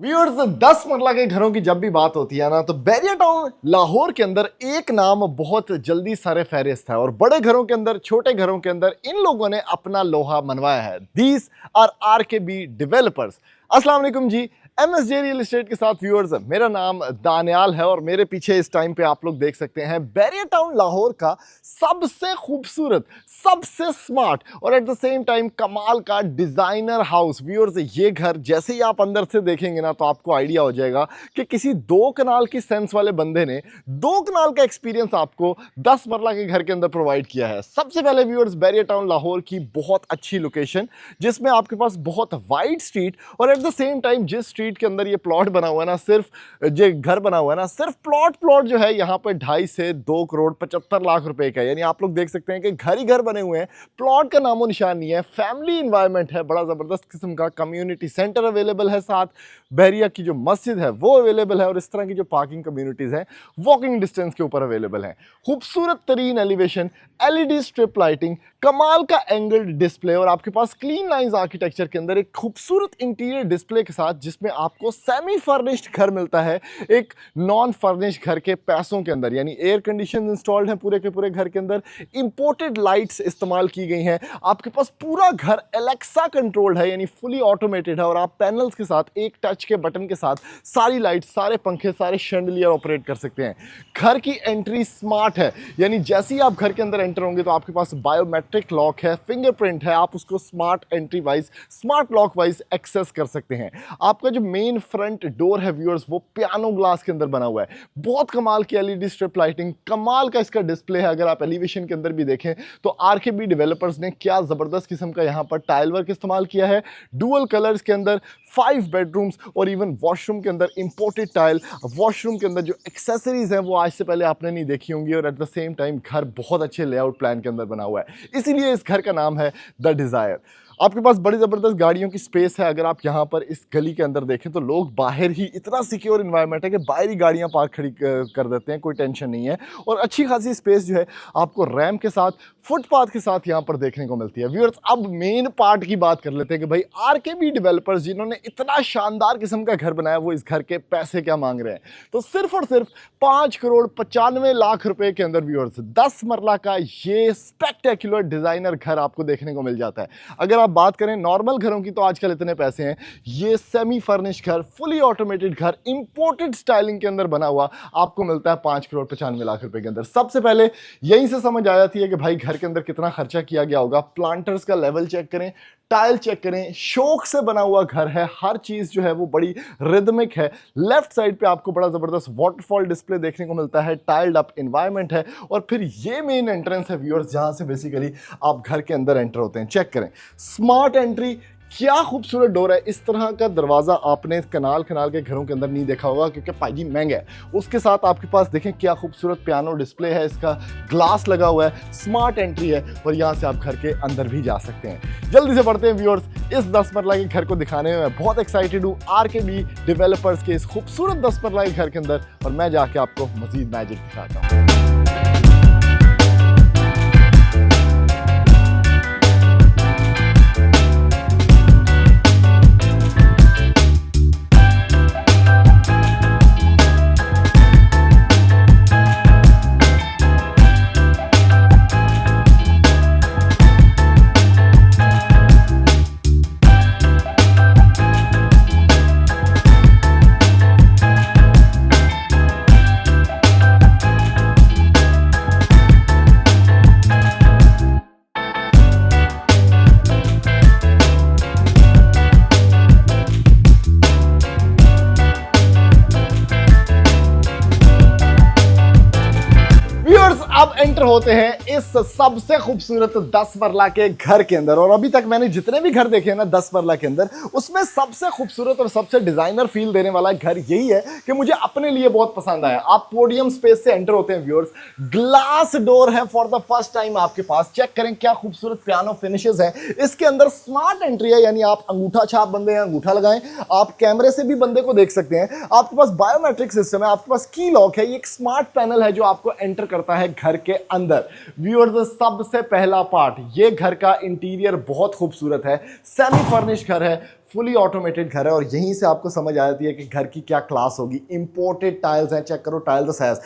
Viewers 10 मरला के घरों की जब भी बात होती है ना तो बैरिया टाउन लाहौर के अंदर एक नाम बहुत जल्दी सरे फहरिस्त है और बड़े घरों के अंदर छोटे घरों के अंदर इन लोगों ने अपना लोहा मनवाया है। These are RKB developers. अस्सलाम वालेकुम जी, एमएसजे रियल एस्टेट के साथ व्यूअर्स, मेरा नाम दानियाल है और मेरे पीछे इस टाइम पे आप लोग देख सकते हैं बैरिया टाउन लाहौर का सबसे खूबसूरत, सबसे स्मार्ट और एट द सेम टाइम कमाल का डिजाइनर हाउस। व्यूअर्स, ये घर जैसे ही आप अंदर से देखेंगे ना तो आपको आइडिया हो जाएगा कि किसी 2 कनाल की सेंस वाले बंदे ने 2 कनाल का एक्सपीरियंस आपको 10 मरला के घर के अंदर प्रोवाइड किया है। सबसे पहले व्यूअर्स, बैरिया टाउन लाहौर की बहुत अच्छी लोकेशन जिसमें आपके पास बहुत वाइड स्ट्रीट और एट द सेम टाइम जिस स्ट्रीट के अंदर ये प्लॉट बना हुआ है ना, सिर्फ जो घर बना हुआ है ना, सिर्फ प्लॉट जो है यहाँ पर 2.5 से 2 करोड़ 75 लाख रुपए का। यानी आप लोग देख सकते हैं कि घर ही घर बने हुए हैं, प्लॉट का नामो निशान नहीं है, फैमिली इन्वायरमेंट है, बड़ा जबरदस्त किस्म का कम्युनिटी सेंटर अवेलेबल है, साथ बैरिया की जो मस्जिद है वो अवेलेबल है और इस तरह की जो पार्किंग कम्युनिटीज हैं वॉकिंग डिस्टेंस के ऊपर अवेलेबल है। खूबसूरत तरीन एलिवेशन, एलईडी स्ट्रिप लाइटिंग, कमाल का एंगल्ड डिस्प्ले और आपके पास क्लीन लाइंस आर्किटेक्चर के अंदर एक खूबसूरत इंटीरियर डिस्प्ले के साथ जिसमें आपको सेमी फर्निश्ड घर मिलता है एक नॉन फर्निश्ड घर के पैसों के अंदर। यानी एयर कंडीशन इंस्टॉल्ड है पूरे के पूरे घर के अंदर, इंपोर्टेड लाइट्स इस्तेमाल की गई हैं, आपके पास पूरा घर एलेक्सा कंट्रोल्ड है यानी फुली ऑटोमेटेड है और आप पैनल्स के साथ एक टच के बटन के साथ सारी लाइट, सारे पंखे, सारे शैंडलियर ऑपरेट कर सकते हैं। घर की एंट्री स्मार्ट है यानी जैसे ही आप घर के अंदर एंटर होंगे तो आपके पास बायोमेट्रिक लॉक है, फिंगरप्रिंट है, आप उसको smart entry wise, smart lock wise access कर सकते हैं। आपका जो मेन फ्रंट डोर है व्यूअर्स वो पियानो ग्लास के अंदर बना हुआ है, बहुत कमाल की एलईडी स्ट्रिप लाइटिंग, कमाल का इसका डिस्प्ले है। अगर आप एलिवेशन के अंदर भी देखें तो आरकेबी डेवलपर्स ने क्या जबरदस्त किस्म का यहाँ पर टाइल वर्क इस्तेमाल किया है, डुअल कलर्स के अंदर 5 बेडरूम्स और इवन वॉशरूम के अंदर इंपोर्टेड टाइल, वॉशरूम के अंदर जो एक्सेसरीज हैं वो आज से पहले आपने नहीं देखी होंगी और एट द सेम टाइम घर बहुत अच्छे लेआउट प्लान के अंदर बना हुआ है, इसीलिए इस घर का नाम है द डिजायर। आपके पास बड़ी ज़बरदस्त गाड़ियों की स्पेस है। अगर आप यहाँ पर इस गली के अंदर देखें तो लोग बाहर ही, इतना सिक्योर इन्वायरमेंट है कि बाहर ही गाड़ियाँ पार्क खड़ी कर देते हैं, कोई टेंशन नहीं है और अच्छी खासी स्पेस जो है आपको रैंप के साथ, फुटपाथ के साथ यहाँ पर देखने को मिलती है। व्यूअर्स, अब मेन पार्ट की बात कर लेते हैं कि भाई आरकेबी डेवलपर्स जिन्होंने इतना शानदार किस्म का घर बनाया वो इस घर के पैसे क्या मांग रहे हैं। तो सिर्फ और सिर्फ 5 करोड़ 95 लाख रुपए के अंदर व्यूअर्स 10 मरला का ये स्पेक्टेक्युलर डिजाइनर घर आपको देखने को मिल जाता है। अगर आप बात करें नॉर्मल घरों की तो आजकल इतने पैसे हैं, ये सेमी फर्निश्ड घर, फुली ऑटोमेटेड घर, इंपोर्टेड स्टाइलिंग के अंदर बना हुआ आपको मिलता है 5 करोड़ 95 लाख रुपए के अंदर। सबसे पहले यहीं से समझ आ जाती है कि भाई घर के अंदर कितना खर्चा किया गया होगा। प्लांटर्स का लेवल चेक करें, टाइल चेक करें, शौक से बना हुआ घर है, हर चीज जो है वो बड़ी रिदमिक है। लेफ्ट साइड पे आपको बड़ा जबरदस्त वाटरफॉल डिस्प्ले देखने को मिलता है, टाइल्ड अप एनवायरनमेंट है और फिर ये मेन एंट्रेंस है व्यूअर्स जहां से बेसिकली आप घर के अंदर एंटर होते हैं। चेक करें, स्मार्ट एंट्री, क्या खूबसूरत डोर है। इस तरह का दरवाजा आपने कनाल के घरों के अंदर नहीं देखा होगा क्योंकि पाजी महंगा है। उसके साथ आपके पास देखें क्या खूबसूरत पियानो डिस्प्ले है, इसका ग्लास लगा हुआ है, स्मार्ट एंट्री है और यहाँ से आप घर के अंदर भी जा सकते हैं। जल्दी से बढ़ते हैं व्यूअर्स, इस 10 मरला के घर को दिखाने में मैं बहुत एक्साइटेड हूँ आरकेबी डेवलपर्स के इस खूबसूरत 10 मरला के घर के अंदर और मैं जाके आपको मजीद मैजिक दिखाता हूँ। अब एंटर होते हैं इस सबसे खूबसूरत 10 मरला के घर के अंदर और अभी तक मैंने जितने भी घर देखे हैं ना 10 मरला के अंदर, उसमें सबसे खूबसूरत और सबसे डिजाइनर फील देने वाला घर यही है कि मुझे अपने लिए बहुत पसंद आया। आप पोडियम स्पेस से एंटर होते हैं व्यूअर्स, ग्लास डोर है फॉर द फर्स्ट टाइम आपके पास। चेक करें क्या खूबसूरत पियानो फिनिशेस है, इसके अंदर स्मार्ट एंट्री है यानी आप अंगूठा छाप बंदे हैं, अंगूठा लगाएं, आप कैमरे से भी बंदे को देख सकते हैं। आपके पास बायोमेट्रिक सिस्टम है, आपके पास की लॉक है, ये एक स्मार्ट पैनल है जो आपको एंटर करता है घर के अंदर। व्यूअर्स, सबसे पहला पार्ट, ये घर का इंटीरियर बहुत खूबसूरत है, सेमी फर्निश्ड घर है, फुली ऑटोमेटेड घर है और यहीं से आपको समझ आ जाती है कि घर की क्या क्लास होगी। इंपोर्टेड टाइल्स हैं, चेक करो टाइल द साइज,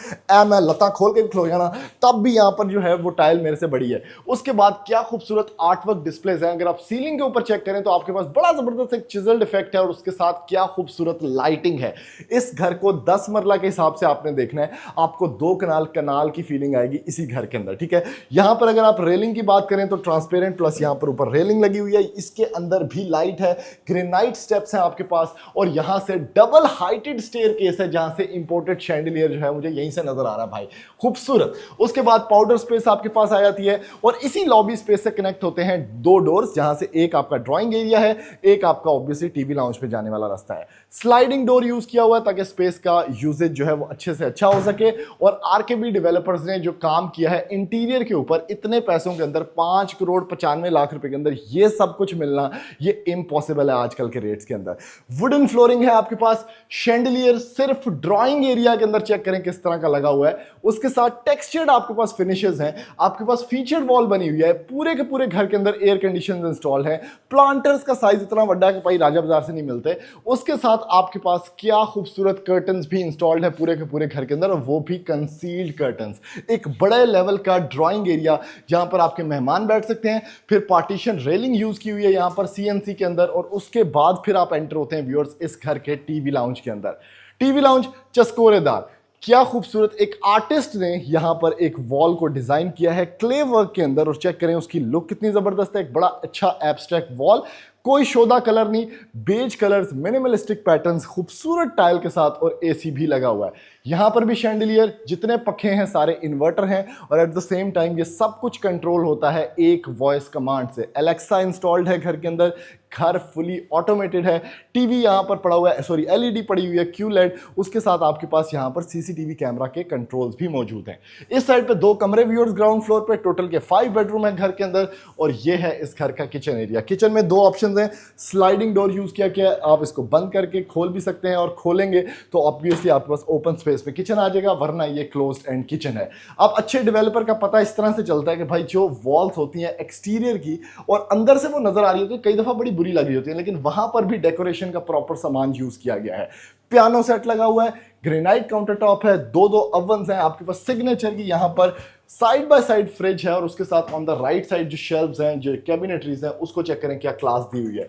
मैं लता खोल के खो जाना तब भी यहाँ पर जो है वो टाइल मेरे से बड़ी है। उसके बाद क्या खूबसूरत आर्ट वर्क डिस्प्लेज हैं। अगर आप सीलिंग के ऊपर चेक करें तो आपके पास बड़ा जबरदस्त एक चिजल्ड इफेक्ट है और उसके साथ क्या खूबसूरत लाइटिंग है। इस घर को 10 मरला के हिसाब से आपने देखना है, आपको 2 कनाल की फीलिंग आएगी इसी घर के अंदर, ठीक है। यहां पर अगर आप रेलिंग की बात करें तो ट्रांसपेरेंट प्लस यहां पर ऊपर रेलिंग लगी हुई है, इसके अंदर भी लाइट है, ग्रेनाइट स्टेप्स हैं आपके पास और यहां से डबल हाइटेड स्टेयरकेस है जहां से इंपोर्टेड शैंडिलियर जो है मुझे यहीं से नजर आ रहा है भाई, खूबसूरत। उसके बाद पाउडर स्पेस आपके पास आ जाती है और इसी लॉबी स्पेस से कनेक्ट होते हैं 2 डोर्स, जहां से एक आपका ड्राइंग एरिया है, एक आपका ऑब्वियसली टीवी लाउंज पे जाने वाला रास्ता है। स्लाइडिंग डोर यूज किया हुआ है ताकि स्पेस का यूजेज जो है वो अच्छे से अच्छा हो सके। और आरकेबी डेवलपर्स ने जो काम किया है इंटीरियर के ऊपर, इतने पैसों के अंदर 5 करोड़ 95 लाख रुपए के अंदर ये सब कुछ मिलना ये इम्पॉसिबल है आजकल के रेट्स के अंदर। वुडन फ्लोरिंग है आपके पास, शैंडिलियर सिर्फ ड्राइंग एरिया के अंदर चेक करें किस तरह का लगा हुआ है, उसके साथ टेक्सचर्ड आपके पास फिनिशेस हैं, आपके पास फीचर्ड वॉल बनी हुई है, पूरे के पूरे घर के अंदर एयर कंडीशनर्स इंस्टॉल है, प्लांटर्स का साइज इतना बड़ा है कि भाई राजा बाजार से नहीं मिलते। उसके साथ आपके पास क्या खूबसूरत कर्टन्स भी इंस्टॉल्ड है पूरे के पूरे घर के अंदर और वो भी कंसील्ड कर्टन्स। एक बड़े लेवल का ड्राइंग एरिया जहां पर आपके मेहमान बैठ सकते हैं, फिर पार्टीशन रेलिंग यूज की हुई है यहां पर सीएनसी के अंदर और उसके बाद फिर आप एंटर होते हैं व्यूअर्स इस घर के टीवी लाउंज के अंदर। टीवी लाउंज चस्कोरेदार, क्या खूबसूरत, एक आर्टिस्ट ने यहां पर एक वॉल को डिजाइन किया है क्ले वर्क के अंदर और चेक करें उसकी लुक कितनी जबरदस्त है। एक बड़ा अच्छा एब्स्ट्रैक्ट वॉल, कोई शोधा कलर नहीं, बेज कलर्स, मिनिमलिस्टिक पैटर्न्स, खूबसूरत टाइल के साथ और एसी भी लगा हुआ है। यहां पर भी शैंडिलियर, जितने पखे हैं सारे इन्वर्टर हैं और एट द सेम टाइम ये सब कुछ कंट्रोल होता है एक वॉइस कमांड से। एलेक्सा इंस्टॉल्ड है घर के अंदर, घर फुली ऑटोमेटेड है। टीवी यहां पर पड़ा हुआ है, सॉरी एलईडी पड़ी हुई है QLED, उसके साथ आपके पास यहां पर सीसीटीवी कैमरा के कंट्रोल्स भी मौजूद हैं। इस साइड पे 2 कमरे व्यूअर्स ग्राउंड फ्लोर पे, टोटल के 5 बेडरूम है घर के अंदर और ये है इस घर का किचन एरिया। किचन में 2 ऑप्शंस हैं, स्लाइडिंग डोर यूज किया गया है, आप इसको बंद करके खोल भी सकते हैं और खोलेंगे तो ऑब्वियसली आपके पास ओपन स्पेस पे किचन आ जाएगा, वरना ये क्लोज्ड एंड किचन है। अब अच्छे डेवलपर का पता इस तरह से चलता है कि भाई जो वॉल्स होती हैं एक्सटीरियर की और अंदर से वो नजर आ रही होती है, कई दफा बड़ी बुरी लग रही होती है, लेकिन वहां पर भी डेकोरेशन का प्रॉपर सामान यूज किया गया है। पियानो सेट लगा हुआ है, ग्रेनाइट काउंटर टॉप है, 2 ओवन्स हैं आपके पास सिग्नेचर की, यहां पर साइड बाय साइड फ्रिज है और उसके साथ ऑन द राइट साइड जो शेल्व्स हैं, जो कैबिनेटरीज हैं, उसको चेक करें क्या क्लास दी हुई है।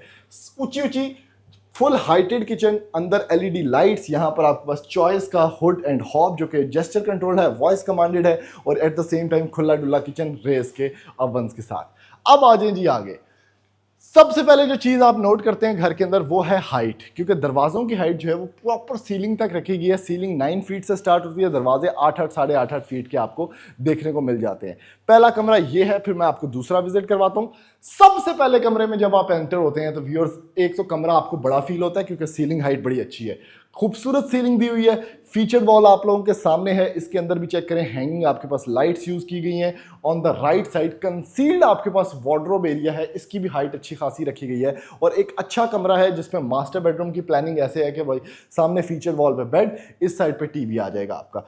ऊंची ऊंची फुल हाइटेड किचन, अंदर एलईडी लाइट्स, यहां पर आपके पास चॉइस का हुड एंड हॉब जो कि जेस्चर कंट्रोल है, वॉइस कमांडेड है और एट द सेम टाइम खुला डुल्ला किचन रेस के ओवन्स के साथ। अब आ जाए जी आगे। सबसे पहले जो चीज आप नोट करते हैं घर के अंदर वो है हाइट, क्योंकि दरवाजों की हाइट जो है वो प्रॉपर सीलिंग तक रखी गई है। सीलिंग 9 फीट से स्टार्ट होती है, दरवाजे 8-8 साढ़े 8 फीट के आपको देखने को मिल जाते हैं। पहला कमरा ये है, फिर मैं आपको दूसरा विजिट करवाता हूं। सबसे पहले कमरे में जब आप एंटर होते हैं तो व्यूअर्स एक तो कमरा आपको बड़ा फील होता है क्योंकि सीलिंग हाइट बड़ी अच्छी है, खूबसूरत सीलिंग दी हुई है, फीचर्ड वॉल आप लोगों के सामने है। इसके अंदर भी चेक करें हैंगिंग आपके पास लाइट्स यूज की गई हैं। On the right side concealed आपके पास वार्डरोब एरिया है, इसकी भी हाइट अच्छी खासी रखी गई है और एक अच्छा कमरा है जिसमें मास्टर बेडरूम की प्लानिंग ऐसे है कि भाई सामने फीचर वॉल पे बेड, इस साइड पे टीवी आ जाएगा आपका,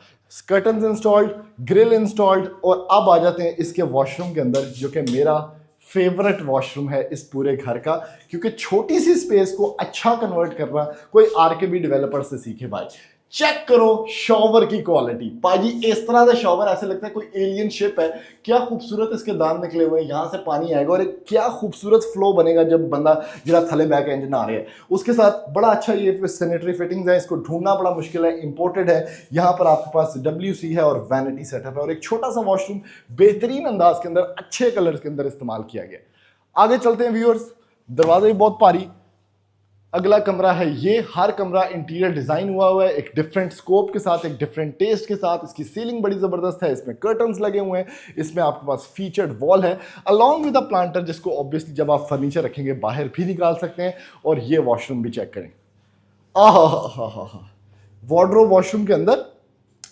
कर्टन्स इंस्टॉल्ड, ग्रिल इंस्टॉल्ड। और अब आ जाते हैं इसके वॉशरूम के अंदर जो कि मेरा फेवरेट वॉशरूम है इस पूरे घर का, क्योंकि छोटी सी स्पेस को अच्छा कन्वर्ट करना कोई आरकेबी डेवलपर से सीखे भाई। चेक करो शॉवर की क्वालिटी, पाजी इस तरह का शॉवर ऐसे लगता है कोई एलियन शिप है। क्या खूबसूरत इसके दांत निकले हुए हैं, यहां से पानी आएगा और एक क्या खूबसूरत फ्लो बनेगा जब बंदा जरा थले बैक इंजन आ रहे हैं। उसके साथ बड़ा अच्छा ये सैनिटरी फिटिंग्स है, इसको ढूंढना बड़ा मुश्किल है, इंपोर्टेड है। यहाँ पर आपके पास WC है और वैनिटी सेटअप है और एक छोटा सा वॉशरूम बेहतरीन अंदाज के अंदर अच्छे कलर्स के अंदर इस्तेमाल किया गया। आगे चलते हैं व्यूअर्स, दरवाजा भी बहुत भारी। अगला कमरा है ये, हर कमरा इंटीरियर डिजाइन हुआ है एक डिफरेंट स्कोप के साथ, एक डिफरेंट टेस्ट के साथ। इसकी सीलिंग बड़ी जबरदस्त है, इसमें कर्टन्स लगे हुए हैं, इसमें आपके पास फीचर्ड वॉल है अलॉन्ग विद अ प्लांटर, जिसको ऑब्वियसली जब आप फर्नीचर रखेंगे बाहर भी निकाल सकते हैं। और ये वॉशरूम भी चेक करें, वार्डरोब वॉशरूम के अंदर,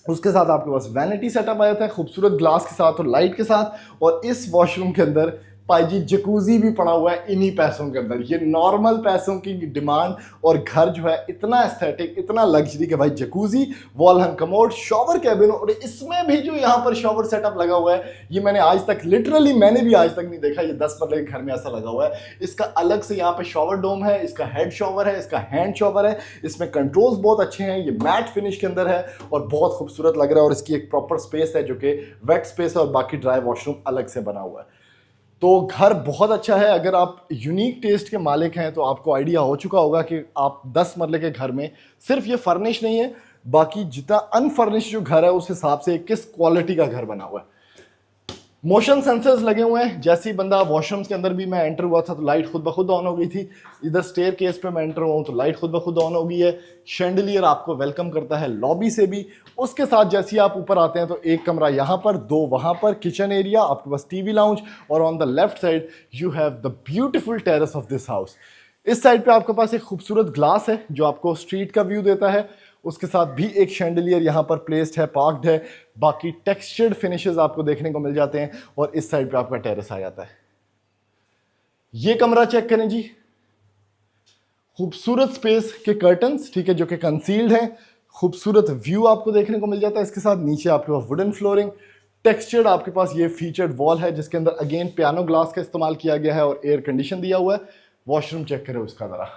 उसके साथ आपके पास वैनिटी सेटअप आ जाता है खूबसूरत ग्लास के साथ और लाइट के साथ। और इस वॉशरूम के अंदर भाई जी जकूजी भी पड़ा हुआ है इन्हीं पैसों के अंदर। ये नॉर्मल पैसों की डिमांड और घर जो है इतना एस्थेटिक, इतना लग्जरी कि भाई जकूजी, वॉल हंग कमोड, शॉवर कैबिन, और इसमें भी जो यहाँ पर शॉवर सेटअप लगा हुआ है ये मैंने आज तक, लिटरली मैंने भी आज तक नहीं देखा। ये 10 मरले के घर में ऐसा लगा हुआ है। इसका अलग से यहाँ पे शॉवर डोम है, इसका हेड शॉवर है, इसका हैंड शॉवर है, इसमें कंट्रोल्स बहुत अच्छे हैं, ये मैट फिनिश के अंदर है और बहुत खूबसूरत लग रहा है। और इसकी एक प्रॉपर स्पेस है जो कि वेट स्पेस है और बाकी ड्राई वॉशरूम अलग से बना हुआ है। तो घर बहुत अच्छा है। अगर आप यूनिक टेस्ट के मालिक हैं तो आपको आइडिया हो चुका होगा कि आप 10 मरले के घर में सिर्फ ये फर्निश नहीं है, बाकी जितना अनफर्निश जो घर है उस हिसाब से किस क्वालिटी का घर बना हुआ है। मोशन सेंसर्स लगे हुए हैं। जैसे ही बंदा वॉशरूम्स के अंदर भी मैं एंटर हुआ था तो लाइट खुद ब खुद ऑन हो गई थी। इधर स्टेयर केस पे मैं एंटर हुआ हूं तो लाइट खुद ब खुद ऑन हो गई है। शैंडलियर आपको वेलकम करता है लॉबी से भी। उसके साथ जैसे ही आप ऊपर आते हैं तो एक कमरा यहाँ पर, दो वहाँ पर, किचन एरिया, आपके पास टीवी लाउंज, और on the left side you have the beautiful terrace of this house. इस साइड पे आपके पास एक खूबसूरत ग्लास है जो आपको स्ट्रीट का व्यू देता है। उसके साथ भी एक शैंडलियर यहाँ पर प्लेस्ड है, पार्क्ड है। बाकी टेक्सचर्ड फिनिशेस आपको देखने को मिल जाते हैं और इस साइड पे आपका टेरेस आ जाता है। ये कमरा चेक करें जी, खूबसूरत स्पेस के कर्टन्स, ठीक है, जो कि कंसील्ड है। खूबसूरत व्यू आपको देखने को मिल जाता है। इसके साथ नीचे आपके पास वुडन फ्लोरिंग, टेक्सचर्ड आपके पास ये फीचर्ड वॉल है जिसके अंदर अगेन पियानो ग्लास का इस्तेमाल किया गया है और एयर कंडीशन दिया हुआ है। वॉशरूम चेक करें उसका जरा।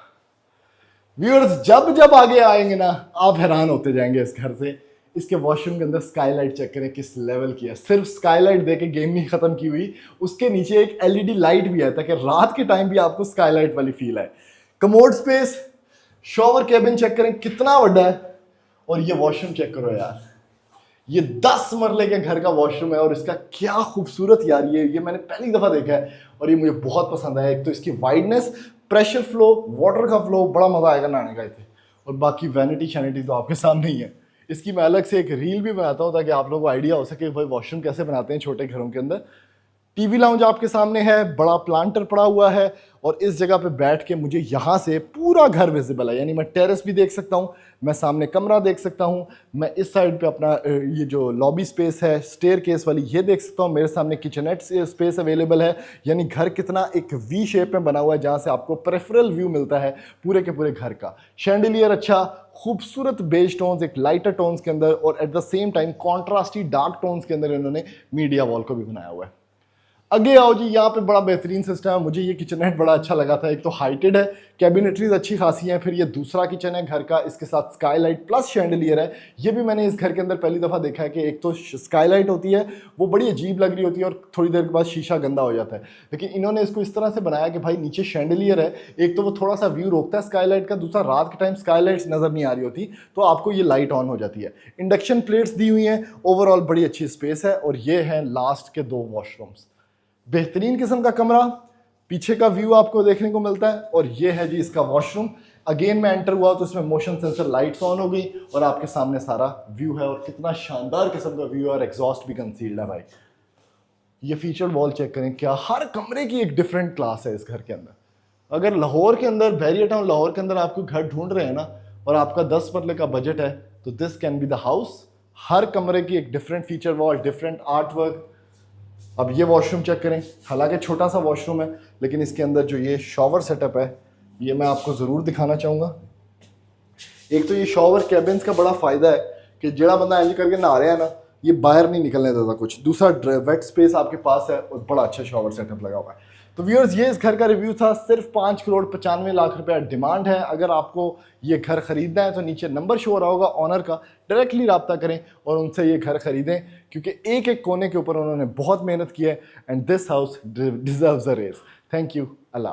व्यूअर्स जब जब आगे आएंगे ना आप हैरान होते जाएंगे इस घर से। इसके वॉशरूम के अंदर स्काईलाइट चेक करें किस लेवल की है। सिर्फ स्काईलाइट देके गेम नहीं खत्म की हुई, उसके नीचे एक एलईडी लाइट भी है ताकि रात के टाइम भी आपको स्काईलाइट वाली फील है। Commode space, shower cabin check करें कितना बड़ा है, और ये वॉशरूम चेक करो यार, ये 10 मरले के घर का वॉशरूम है और इसका क्या खूबसूरत यार, ये मैंने पहली दफा देखा है और ये मुझे बहुत पसंद आया। एक तो इसकी वाइडनेस, प्रेशर फ्लो, वाटर का फ्लो, बड़ा मजा आएगा नहाने का इसे। और बाकी वैनिटी शैनिटी तो आपके सामने ही है। इसकी मैं अलग से एक रील भी बनाता हूँ ताकि आप लोगों को आइडिया हो सके भाई वॉशरूम कैसे बनाते हैं छोटे घरों के अंदर। टीवी लाउंज आपके सामने है, बड़ा प्लांटर पड़ा हुआ है और इस जगह पे बैठ के मुझे यहाँ से पूरा घर विजिबल है, यानी मैं टेरेस भी देख सकता हूँ, मैं सामने कमरा देख सकता हूँ, मैं इस साइड पे अपना ये जो लॉबी स्पेस है स्टेयर केस वाली ये देख सकता हूँ, मेरे सामने किचनेट स्पेस अवेलेबल है। यानी घर कितना एक वी शेप में बना हुआ है जहाँ से आपको प्रेफरल व्यू मिलता है पूरे के पूरे घर का। शैंडलियर अच्छा, खूबसूरत बेज टोन्स, एक लाइटर टोन्स के अंदर और at the same time contrasty dark tones के अंदर इन्होंने मीडिया वॉल को भी बनाया हुआ है। आगे आओ जी, यहाँ पे बड़ा बेहतरीन सिस्टम है। मुझे ये किचनेट बड़ा अच्छा लगा था। एक तो हाइटेड है, कैबिनेटरीज अच्छी खासी हैं, फिर ये दूसरा किचन है घर का, इसके साथ स्काईलाइट प्लस शैंडलियर है। ये भी मैंने इस घर के अंदर पहली दफ़ा देखा है कि एक तो स्काईलाइट होती है वो बड़ी अजीब लग रही होती है और थोड़ी देर के बाद शीशा गंदा हो जाता है, लेकिन इन्होंने इसको इस तरह से बनाया कि भाई नीचे शैंडलियर है, एक तो वो थोड़ा सा व्यू रोकता है स्काईलाइट का, दूसरा रात के टाइम स्काईलाइट्स नज़र नहीं आ रही होती तो आपको ये लाइट ऑन हो जाती है। इंडक्शन प्लेट्स दी हुई हैं, ओवरऑल बड़ी अच्छी स्पेस है। और ये हैं लास्ट के 2 वॉशरूम्स। बेहतरीन किस्म का कमरा, पीछे का व्यू आपको देखने को मिलता है और ये है जी इसका वॉशरूम। अगेन मैं एंटर हुआ तो इसमें मोशन सेंसर लाइट्स ऑन हो गई और आपके सामने सारा व्यू है और कितना शानदार किस्म का व्यू है और एग्जॉस्ट भी कंसील्ड है भाई। ये फीचर्ड वॉल चेक करें, क्या हर कमरे की एक डिफरेंट क्लास है इस घर के अंदर। अगर लाहौर के अंदर, बैरियर टाउन लाहौर के अंदर आपको घर ढूंढ रहे हैं ना और आपका 10 मरले का बजट है तो this can be the house. हर कमरे की एक different feature wall, different art work. अब ये वॉशरूम चेक करें, हालांकि छोटा सा वॉशरूम है लेकिन इसके अंदर जो ये शॉवर सेटअप है ये मैं आपको ज़रूर दिखाना चाहूँगा। एक तो ये शॉवर कैबिन्स का बड़ा फ़ायदा है कि जड़ा बंदा एंज करके नहा रहा है ना ये बाहर नहीं निकलने देता कुछ। दूसरा वेट स्पेस आपके पास है और बड़ा अच्छा शॉवर सेटअप लगा हुआ है। तो व्यूअर्स ये इस घर का रिव्यू था। सिर्फ 5,95,00,000 रुपया डिमांड है। अगर आपको ये घर खरीदना है तो नीचे नंबर शो हो रहा होगा ऑनर का, डायरेक्टली रब्ता करें और उनसे ये घर खरीदें क्योंकि एक एक कोने के ऊपर उन्होंने बहुत मेहनत की है। And this house deserves a race. Thank you. Allah.